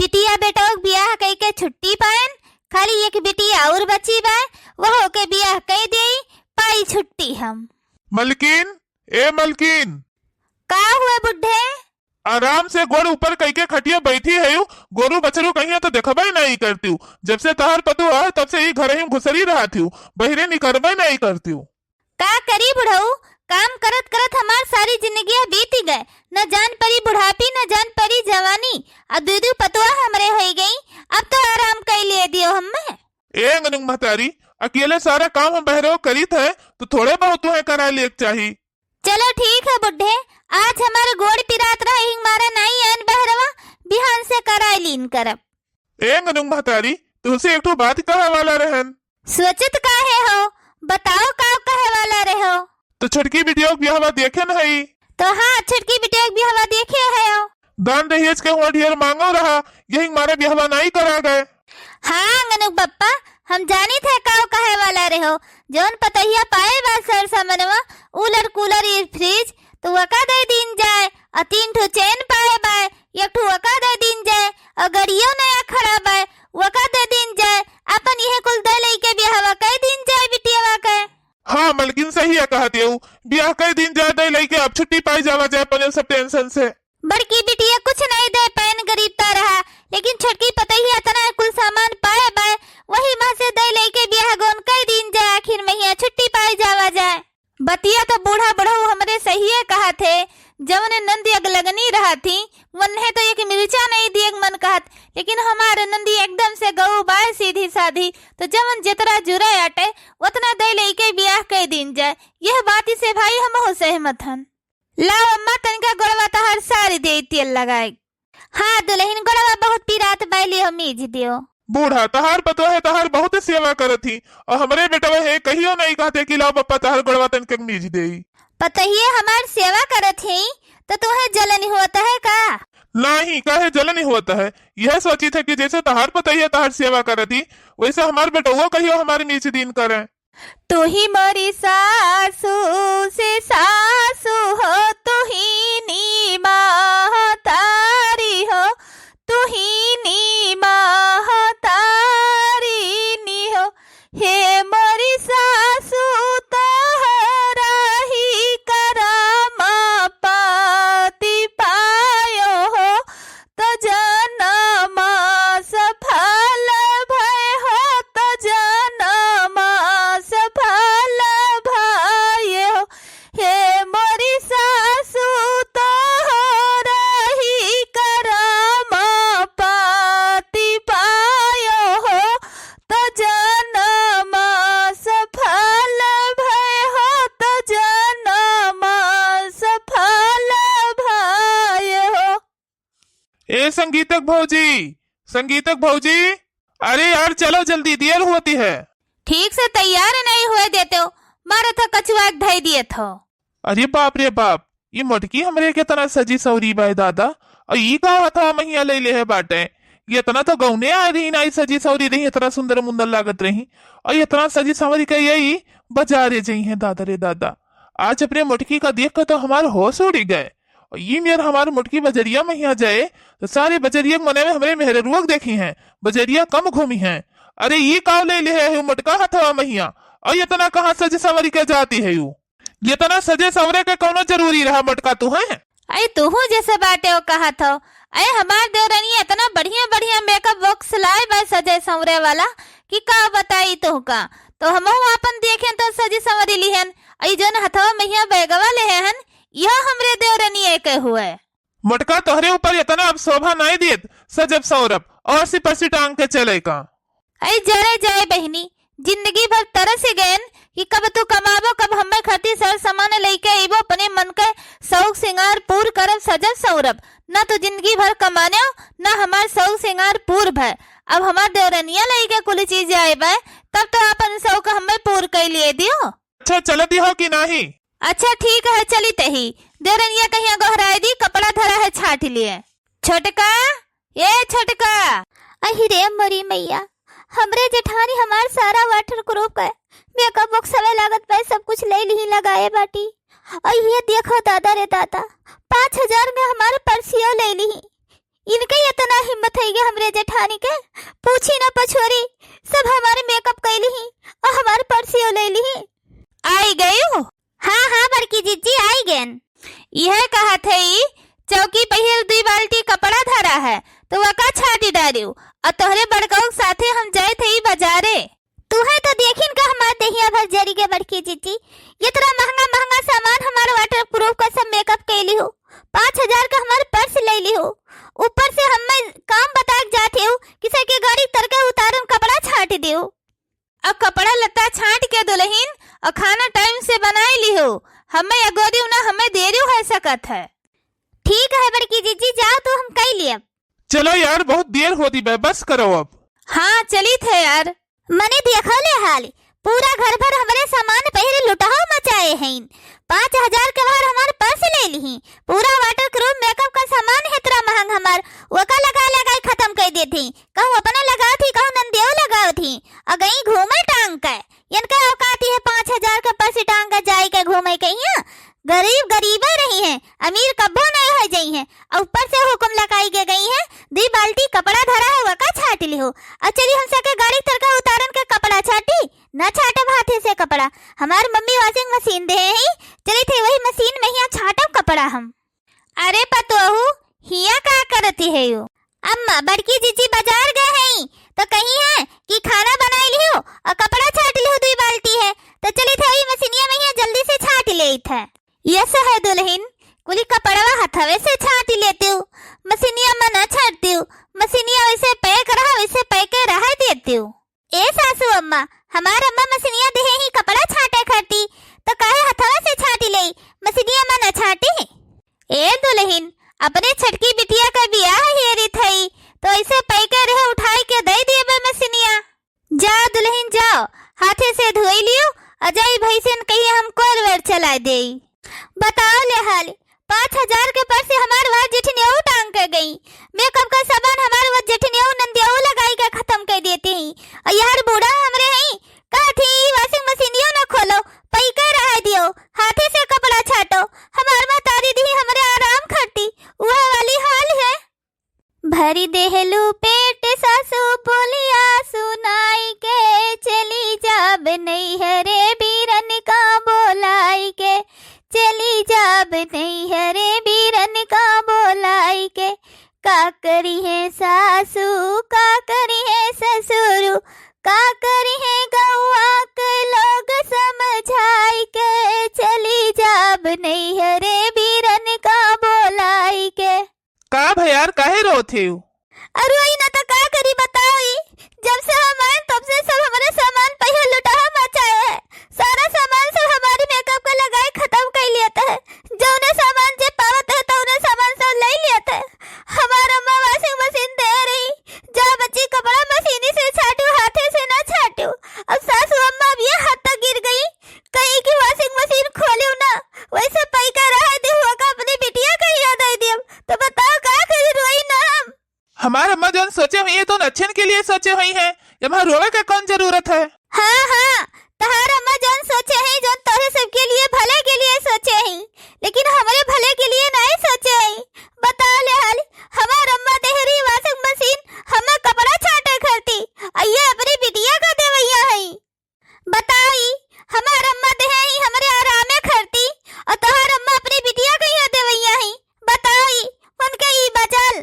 बिटिया बेटा बियाह कई के छुट्टी पायन, खाली एक बिटिया और बची बा, वह के बियाह कई दे पाई छुट्टी हम। मलकिन, ए मलकिन, का हुआ बुढ़े? आराम से गोड़ ऊपर कई के खटिया बैठी है। गोरू बछरू कहीं तो देखबे नहीं करती हूँ। जब से तहर पतु है तब से ही घर ही घुसरी रहा थी, बहरे निकलबे नहीं करती हूँ। का करी बुढ़ऊ, काम करत करत हमार सारी जिंदगी बीती गए, न जान परी बुढ़ापी न जान परी जवानी, अब दूधू पतुआ हमरे हो गई। अब तो आराम कर लिए दियो हमें। ए गनुंग महतारी, अकेले सारा काम हम बहरे करीत है तो थोड़े बहुत तुम्हें करा ले चाहिए। चलो ठीक है बुढ़े, आज हमारे गोड़ पिरात रहा हमारा नहीं आन बहरवा, बिहान से कराई लीन करब। ए गनुंग महतारी, तुमसे एक बात कहे वाला रहन। सोचत काहे हो, बताओ का कहे वाला रहो। तो छटकी बिटिया बियाहवा देखे न है? तो हाँ, छटकी बिटिया बियाहवा देखे है। दान दहेज के हुआ ढेर मांगो रहा, यही हमारे बियाहवा नहीं करा गए। हाँ गनुक बप्पा, हम जानी थे काव कहे वाला रहो। जौन पतहिया पाए बा सर समनवा, कूलर कूलर फ्रिज तो वका दे दीन जाए, और 3 ठो चैन पाए बा, 1 ठो वका दे दीन जाए, और गड़ियो नया खराब है वका दे दीन जाए। अपन यह कुल दे लेके बियाहवा कई दिन जाए बिटियावा के। हाँ मलकिन, सही है कहती हूँ, बियाह कई दिन जाए दे लेके अब छुट्टी पाई जावा जाए पने सब टेंशन से। बड़की बिटिया कुछ नहीं दे पैन गरीबता रहा, लेकिन छटकी पतहिया तना कुल सामान पाए बा, वही माँ से दे लेके बियाह गोन कई दिन जाए, आखिर महीना छुट्टी पाई जावा जाए। बतिया तो बूढ़ा बढ़ऊ हमरे सही है कहा थे, जवन नंदी अगलगनी रहा थी वन्हे तो एक मिर्चा नहीं दिए मन कहत, लेकिन हमारे नंदी एकदम से गऊ बाय सीधी साधी, तो जवन जितना जुरा आटे उतना दे लेके बियाह कई दिन जाए। यह बात से भाई हम हो सहमत हन। लाओ अम्मा तनका गोड़वा तहर सारी दे तेल लगाए। हाँ दुल्हन गोड़वा बहुत पिरात बैली हो मीज दियो। बूढ़ा तहार पतो है, तहार बहुत सेवा करत थी, और हमरे बेटा है कहियो नहीं कहते कि लाओ पप्पा तहार गोड़वा तनके मीज दे। पतहिए हमार सेवा करत ही तो तुम्हें जलन होता है का? नहीं, काहे जलन ही होता है। यह सोची थे कि जैसे तहार पतहिया तहार सेवा करत थी, वैसे हमार बेटा कहियो हमारे मीज दिन करे। तू ही मोरी सासू से सासू हो, तू ही नी महतारी हो, तू ही नी महतारी नी हो। हे मोरी सासू तोहरा ही करम पति पायो हो, तो जन्म सफल भय हो, तो जन्म सफल भय हो। हे मोरी सासू तोहरा ही करम पति पायो हो, तो जन्म सफल भय हो, तो जन्म सफल भय हो। ए संगीतक भौजी, संगीतक भौजी, अरे यार चलो जल्दी, देर होती है। ठीक से तैयार नहीं हुए देते हो, मारे था कछुआ ढाई दिए थो। अरे बाप रे बाप, ये मटकी हमरे के तना सजी सवरी बाय दादा, और ये का था महिया ले ले है बाटे। ये इतना तो गौने आ रही ना, सजी सवरी रही, इतना सुंदर मुंदर लागत रही, और इतना सजी सवरी का यही बाजारे जाई है दादा रे दादा। आज अपने मटकी का देख कर तो हमारे होश उड़ गए, और ये मेरे हमारे मुटकी बजरिया महिया जाए तो सारे बजरिया मने में हमारे मेहरुआक देखी हैं, बजरिया कम घूमी हैं। अरे ये काव ले है मटका हथवा महिया, और इतना कहाँ सजे सवरी के जाती है यू, इतना सजे सवरे के कौनो जरूरी रहा मटका तू है? अरे तू जैसे बाटे हो कहा था, अरे हमार देवरानी इतना बढ़िया बढ़िया मेकअप बॉक्स लाए बा सजे संवरे वाला कि का बताई तो का। तो हम अपन देखे तो सजी संवरी लिहन, आई जन हथवा महिया बैगवा ले हन, यह हमरे देवरानी एक हुए। मटका तोहरे ऊपर इतना अब शोभा नहीं दियत, सजब सौरभ और सिपसी टांग के चले का। अरे जरे जाए बहनी, जिंदगी भर तरस गए कि कब तू कमाबो, कब हमें खाती सर सामान लेके आईबो, अपने मन के शौक सिंगार पूर करब सजब सौरभ। न तो जिंदगी भर कमाने न हमार शौक सिंगार पूर भय। अब हमार देवरनिया लेके कुल चीज आए बा, तब तो अपन शौक हमें पूर कर लिए दियो। अच्छा चलती हो कि नहीं? अच्छा ठीक है चली तही। देवरनिया कहीं गोहराए दी, कपड़ा धरा है छाट लिए। छोटका, ये छोटका। अहि रे मरी मैया, हमरे जेठानी हमार सारा वाटर प्रूफ है मेकअप बॉक्स हमें लागत पे सब कुछ ले ली लगाए बाटी। और ये देखो दादा रे दादा, 5000 में हमारे पर्सियो ले ली। इनके इतना हिम्मत है ये हमरे जेठानी के, पूछी ना पछोरी, सब हमारे मेकअप कैली ही और हमारे पर्सियो ले ली। आई गई हो? हाँ हाँ बड़की जीजी आई गेन। यह कहा थे चौकी पहिल 2 बाल्टी कपड़ा धरा है तो वका छाटी डारियो और तोहरे बड़काऊ साथे हम जाए थे बाजारे। तू है तो देखिन का हमार दहिया भर जरी के बड़की जीजी, ये तरह महंगा महंगा सामान हमारे वाटर प्रूफ का सब मेकअप कैली हो, 5000 का हमारे पर्स ले ली हो, ऊपर से हम काम बता जाते हो किसी के गाड़ी तरके उतारन कपड़ा छाट दियो। अब कपड़ा लत्ता छाट के दुल्हन और खाना टाइम से बनाई ली हो, हमें अगोरी ना हमें देरी हो सकत है। ठीक है बड़की जीजी जाओ तो हम कई लिए। चलो यार बहुत देर होती बे, बस करो अब। हाँ चली थे यार। मने देखो ले हाल पूरा घर भर हमारे सामान पहले लुटाओ मचाए हैं, 5000 के बाहर हमारे पर्स ले ली, पूरा वाटर प्रूफ मेकअप का सामान है इतना महंगा हमार वका लगा खत्म कर देती, कहूँ अपना लगाओ थी कहूँ नंदेव लगाओ थी और गई घूमे टांग के, इनका औकात है 5000 का पर्स टांग के जाए के घूमे कहीं। गरीब गरीबे रही हैं, अमीर कब्बो नहीं हो जाई हैं, और ऊपर से हुक्म लगाई के गई है 2 बाल्टी कपड़ा धरा है वका छाट ली हो। और चली हम सके गाड़ी तरका उतारन के कपड़ा छाटी न छाटे हाथे से कपड़ा, हमार मम्मी वॉशिंग मशीन दे ही चली थे वही मशीन में ही छाटो कपड़ा हम। अरे पतोहू हिया का करती है यो? अम्मा बड़की जीजी बाजार गए हैं तो कहीं है कि खाना बनाई ली हो और कपड़ा छाट ली हो 2 बाल्टी है तो चली थे वही मशीनिया में ही जल्दी से छाट ले था। यस है दुल्हन, कुली कपड़वा हथवे से छाट लेती हूँ, मशीनिया में न छाटती हूँ, मशीनिया वैसे पैक रहा वैसे पैक रहा देती हूँ। ए सासू अम्मा हमार अम्मा मशीनिया दे ही कपड़ा छाटे करती तो काहे हथवा से छाटी ले मशीनिया में न छाटी। ए दुल्हन अपने छटकी बिटिया का ब्याह हेरी थई तो ऐसे पैके रहे उठाई के दे दिए बे मशीनिया। जाओ दुल्हन जाओ हाथे से धोई लियो अजय भाई से कहिए हम कोरवेर चला दे। बताओ ले हाल 5000 के पर्स से हमारे वहाँ जेठनियाऊ टांग कर गई, मेकअप का सामान हमारे वहाँ जेठनियाऊ नंदियाऊ लगाई के खत्म कर देती हैं और यार बूढ़ा हमरे हैं कहा थी वॉशिंग मशीनियों न खोलो पैके रह दियो हाथे से कपड़ा छाटो, हमार माँ तारी दी हमरे आराम करती वह वाली हाल है। भरी देहलू पेट सासू बोलिया सुनाई के चली जाब नहीं है रे बीरन का बोलाई के, चली जाब नहीं है रे बीरन का बोलाई के, का करी है सासू का करी है ससुरु का करी है गौआ के लोग समझाई के, चली जाब नहीं है रे बीरन का बोलाई के। का भैयार काहे रोते हो? अरे वही ना तो का करी बताओ, जब से हम आए तब से सब हमारे सामान पहले लुटा मचाए है, सारा सामान सब हमारी मेकअप का लगाए खत्म कर लिया है, जो उन्हें सामान जे पावत है तो उन्हें सामान सब ले लिया है। हमारा अम्मा वॉशिंग मशीन दे रही जा बच्ची कपड़ा मशीनी से छाटू हाथे से ना छाटू, अब सासू अम्मा अब ये हाथ तक गिर गई कहीं की वॉशिंग मशीन खोलू ना वैसे पैका रहा दे हुआ का अपनी बिटिया का याद आई दी, तो बताओ का करी रोई ना हम। हमारा अम्मा जन सोचे हुई है तो अच्छे के लिए सोचे हुई है, यहाँ रोवे का कौन जरूरत है। हाँ हाँ तहार अम्मा जन सोचे हैं जो तोरे सबके लिए भले के लिए सोचे हैं, लेकिन हमारे भले के लिए नहीं सोचे हैं। बता ले हाल हमार अम्मा देहरी वॉशिंग मशीन हमें कपड़ा छाटे करती ये अपनी बिटिया का देवैया है। बताई हमार अम्मा देह ही हमारे आरामे करती और तहार अम्मा अपनी बिटिया का ही देवैया है। बताई उनके ही बचल।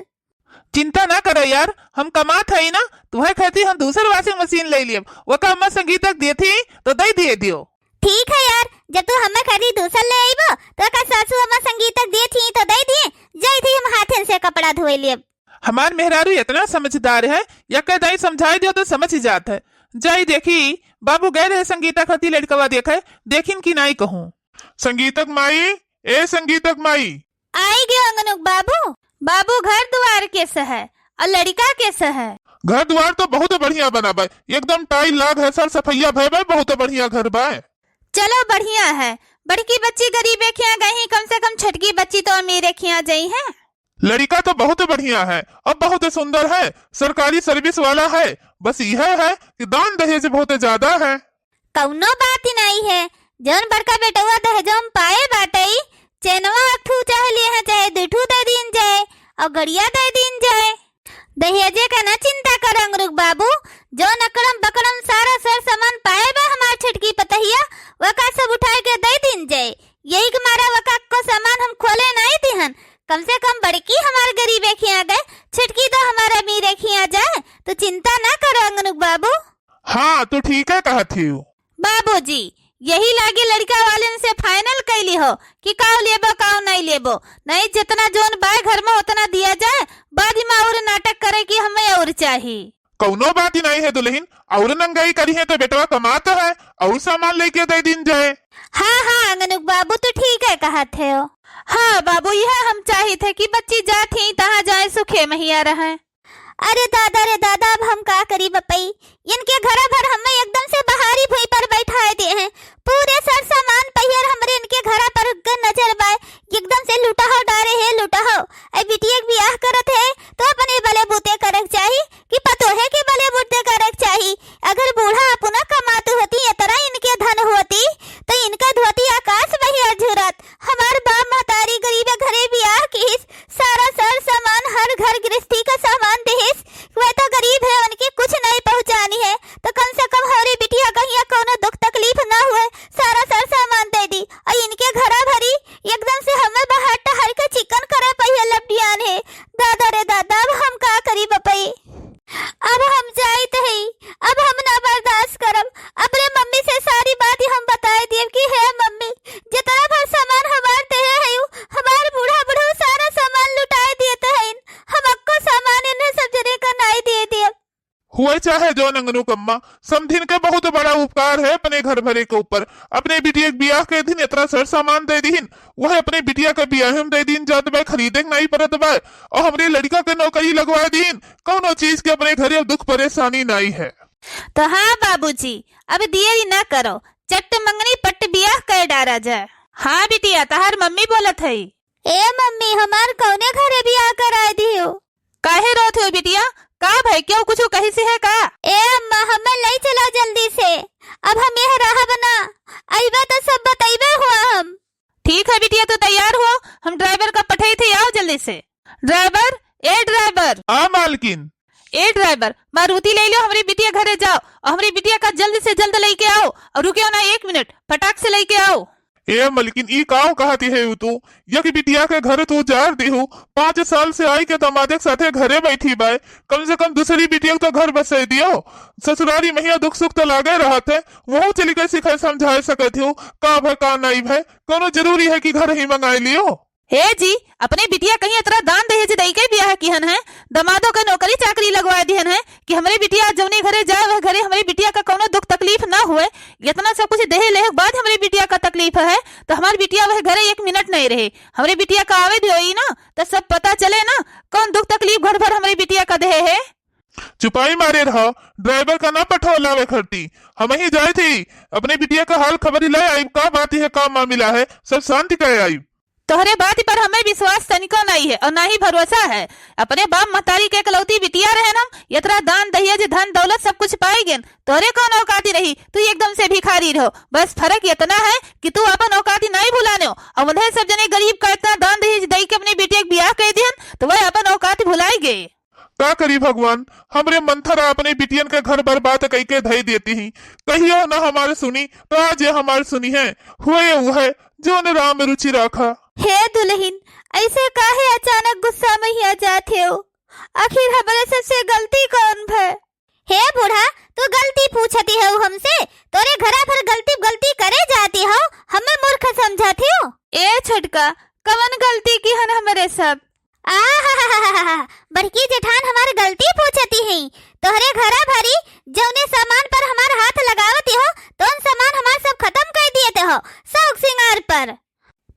चिंता ना करो यार, हम कमात है ना तुम्हें कहती हम दूसरी वॉशिंग मशीन ले लिए वो का अम्मा संगीतक देती तो दे दिए दियो। ठीक है यार, जब तू हमें खरी दूसर ले आईबो तो का सासू अम्मा संगीतक दे थी तो दे दिए जाई थी हम हाथे से कपड़ा धोए लिए। हमार मेहरारू इतना समझदार है या कह दाई समझाई दियो तो समझ ही जात है। जाई देखी बाबू गए रहे संगीतक हती लड़कवा देखे देखिन की नाई कहूँ। संगीतक माई ए संगीतक माई आई गयो अंगनुक बाबू। बाबू घर द्वार कैसे है और लड़का कैसे है? घर द्वार तो बहुत बढ़िया बना बा, एकदम टाइल लाग है सर सफैया भय बा, बहुत बढ़िया घर बा। चलो बढ़िया है, बड़की बच्ची गरीबे खिया गई कम से कम छटकी बच्ची तो अमीरे खिया गई है। लड़का तो बहुत बढ़िया है और बहुत सुंदर है, सरकारी सर्विस वाला है, बस यह है कि दान दहेज बहुत ज्यादा है। कौनो बात ही नहीं है, जौन बड़का बेटवा दहेज हम पाए बाटे चैनवा अठू चाहे लिए हैं चाहे दुठू दे दीन जाए और गड़िया दे दीन जाए। दहेजे का ना चिंता कर अंगरुक बाबू, जो नकड़म बकड़म सारा सर सामान पाए बा हमार छटकी पतहिया वका सब उठाए के दे दिन जाए। यही के मारा वका को सामान हम खोले नहीं दिहन, कम से कम बड़की हमार गरीबे खिया गए, छटकी तो हमारा अमीरे खिया जाए, तो चिंता ना करो अंगनुक बाबू। हाँ तो ठीक है कहा थी बाबूजी यही लागे लड़का वाले से फाइनल कैली हो कि काव लेबो काव नहीं लेबो, नहीं जितना जोन बाय घर में उतना दिया जाए, बाद में और नाटक करे कि हमें और चाहिए। कौनो बात ही नहीं है दुल्हन, और नंगाई करी है तो बेटवा कमाता है और सामान लेके दे दिन जाए। हाँ हाँ अंगनुक बाबू तो ठीक है कहा थे हो। हाँ बाबू यह हम चाहे थे कि बच्ची जा थी तहाँ जाए सुखे मैया रहे। अरे दादा अब हम का करी बपई, इनके घर भर हमें एकदम से बाहरी भूई पर बैठाए दे हैं, पूरे सर सामान पहियर हमरे इनके घर पर नजर बाय एकदम से लुटाओ डारे है लुटाओ। ऐ बिटिया ब्याह करत है तो अपने बले बूते करक चाहिए कि पतो है कि बले बूते करक चाहिए। अगर बूढ़ा अपना कमातु होती इतना इनके धन होती तो इनका धोती आकाश बहिया झुरत। हमार बाप महतारी गरीब घरे ब्याह किस सारा सर सामान हर घर गृहस्थी का सामान देहिस, वह तो गरीब है उनकी कुछ नहीं पहुंचानी है, तो कम से कम हमारी बिटिया कहीं कोनो दुख तकलीफ ना हुए सारा सर सामान दे दी। और इनके घरा भरी एकदम से हमें बाहर टहर के चिकन करे पहिया लपटियान है। दादा रे दादा अब हम का करी बपई, अब हम जाइत है, अब हम ना बर्दाश्त करब। अपने मम्मी से सारी बात हम बताए दिए कि है मम्मी जितना भर सामान हमार ते है हमार बूढ़ा बूढ़ा सारा सामान लुटाए दिए तो है, हम अक्को सामान इन्हें सब जने का नहीं दे दिए। हुए चाहे जो नंगनू कम्मा, समझिन के बहुत बड़ा उपकार है अपने घर भरे के ऊपर। अपने बिटिया ब्याह के दिन इतना सर सामान दे दीन, वह अपने बिटिया के ब्याह में दे दीन जात बा खरीदे नहीं परत बा, और हमरे लड़का के नौकरी लगवा दीन, कौनो चीज के अपने घरे दुख परेशानी नहीं है। तो हाँ बाबूजी अब देरी ना करो, चट्ट मंगनी पट्ट ब्याह कर डारा जाए। हाँ बिटिया तहार मम्मी बोलत है। ए मम्मी हमार कौने घरे ब्याह कराए दियो। काहे रोत हो बिटिया, का भाई क्यों कुछ कही से है का? ए अम्मा हमें ले चलो जल्दी से, अब हम यह राह बना आइबा तो सब बताइबे हुआ हम। ठीक है बिटिया तो तैयार हो, हम ड्राइवर का पठाई थे, आओ जल्दी से। ड्राइवर ए ड्राइवर। हाँ मालकिन। ए ड्राइवर मारुति ले लो, हमारी बिटिया घरे जाओ और हमारी बिटिया का जल्द से जल्द लेके आओ, और रुकियो ना 1 मिनट, फटाक से लेके आओ। ए मलकिन ई काव कहती है तू, यक बिटिया के घर तू जार देहू, 5 साल से आई के दमादे के साथे घरे बैठी बाय, कम से कम दूसरी बिटिया तो घर बसाई दियो। ससुरारी मैया दुख सुख तो लागे रहते, वो चली के सिखाए समझाए सकत हो का भय का नहीं भय, कोनो जरूरी है कि घर ही मंगाए लियो। हे जी अपने बिटिया कहीं इतना दान दहेज दई के ब्याह किहन है, दमादों का नौकरी चाकरी लगवा दिहन है कि हमारी बिटिया जौने घरे जाए वह घरे हमारी बिटिया का कोनो दुख तकलीफ ना हुए। इतना सब कुछ दहे ले बाद हमारी बिटिया का तकलीफ है तो हमारी बिटिया वह घरे 1 मिनट नहीं रहे, हमारी बिटिया का आवे दी ना तो सब पता चले ना कौन दुख तकलीफ घर भर हमारी बिटिया का दहे है। चुपाई मारे रहो, ड्राइवर का ना पठो लावे खरती, हम ही जाए थी अपने बिटिया का हाल खबर ले आई, का बात है का मामला है, सब शांति कहे आई। तोहरे बात पर हमें विश्वास तनिको नहीं है और ना ही भरोसा है। अपने बाप महतारी के इकलौती बिटिया रहे हम, इतना दान दहेज धन दौलत सब कुछ पाई गेन, तोहरे कौन औकाती रही, तू एकदम से भिखारी रहो। बस फर्क इतना है कि तू अपन औकाती नहीं भुलाने हो, और उन्हें सब जने गरीब का इतना दान दहेज दई के अपनी बेटी ब्याह कर दिहन तो वह अपन औकात भुलाई गए। का करी भगवान, हमरे मंथरा अपने बिटियन के घर बर्बाद कई के धई देती ही, कहियो न हमारे सुनी तो आज ये हमारे सुनी है, हुए वो है जो ने राम में रुचि रखा। हे दुल्हन ऐसे काहे अचानक गुस्सा में ही आ जाते हो, आखिर हमारे सबसे गलती कौन है? हे बूढ़ा तू गलती पूछती है हमसे, तोरे घरा पर गलती करे जाती हो, हमें मूर्ख समझाती हो। ए छटका कवन गलती की हन हमारे सब? बड़की जेठान हमारी गलती पूछती है, तोहरे घरा भरी जौने सामान पर हमार हाथ लगावती हो तो सामान हमार सब खत्म कर दिए हो शौक सिंगार पर।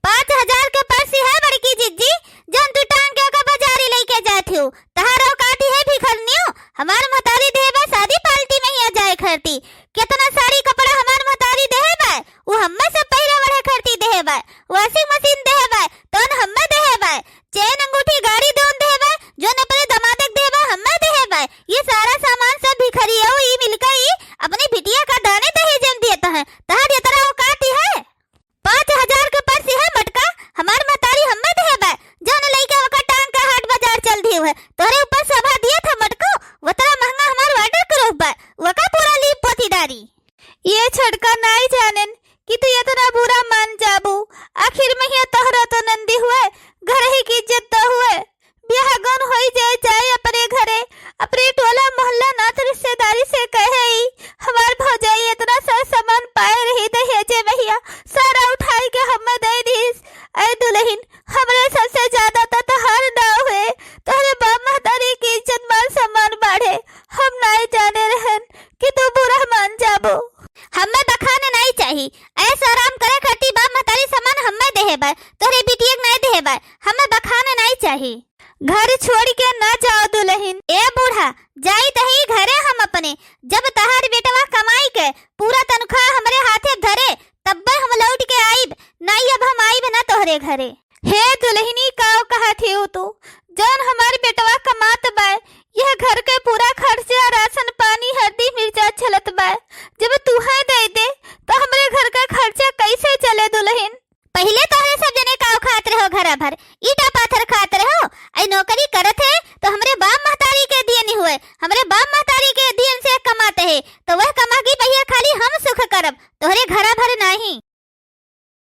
5000 के पर्सी है बड़की जिज्जी, जन तू टांग के बाजारी लेके जाती हो, तहारो काटी है भिखरनियो, हमार महतारी देबा शादी पार्टी में ही आ जाए खरती, कितना सारी कपड़ा हमार महतारी देबा, वो हम्मे सब पहले बड़े खरती देबा, वॉशिंग मशीन देबा तोन हम्मे देबा, चेन अंगूठी गाड़ी दोन देबा, जो न अपने दमादक देबा हम्मे देबा, ये सारा सामान सब भिखरिया ई मिलकर ही अपनी बिटिया का दाने दहेज में देता है, तहार ये तरह औकात है। 5000 के पर्सी है मटका, हमार महतारी हम्मे देबा, जो न लइका वका टांग का हाट बाजार चल दी है, तोरे ऊपर सभा दिया था मटको, वतरा महंगा हमार वाटर करो बा, वका पूरा ली पोतीदारी। ये छटका नहीं जानन कि तू इतना बुरा मान जाबू। आखिर में ये तोहरा तो नंदी हुए, घर ही की इज्जत तो हुए। ब्याह गन होई जाए अपने घरे, अपने टोला मोहल्ला नात रिश्तेदारी से कहे हमार भौजाई इतना सा सामान पाए रही दहेजे भैया सारा उठाई के हमें दे दीस। ऐ दुल्हन, हमरे सबसे ज्यादा तो तोहर ना हुए, तोहरे बाप महतारी की इज्जत मान सम्मान बढ़े। हम नहीं जाने रहन कि तू बुरा मान जाबो। हमें बखाने नहीं चाहिए, ऐसा आराम करे खट्टी बाप महतारी सामान हमें देहे बाय, तोहरे बिटिया नहीं देहे बाय। हमें बखाने नहीं चाहिए। घर छोड़ के ना जाओ दुल्हन। ए बूढ़ा, जाई तही घरे हम अपने, जब तहार बेटवा कमाई के पूरा तनख्वाह हमरे हाथे धरे तब हम लौट के आईब, नहीं अब हम आईब ना तोहरे घरे। हे दुल्हनी, काव कहा थी तू, जौन हमारे बेटवा कमात बाय, यह घर के पूरा खर्चा राशन पानी हल्दी मिर्चा चलत बाय, जब तू है दे तो हमरे घर का खर्चा कैसे चले दुल्हन। पहले तोहरे सब जने काव खात रहो, घर भर ईटा पाथर खात रहो। आई नौकरी करत है तो हमरे बाप महतारी के दिए नहीं हुए, हमरे बाप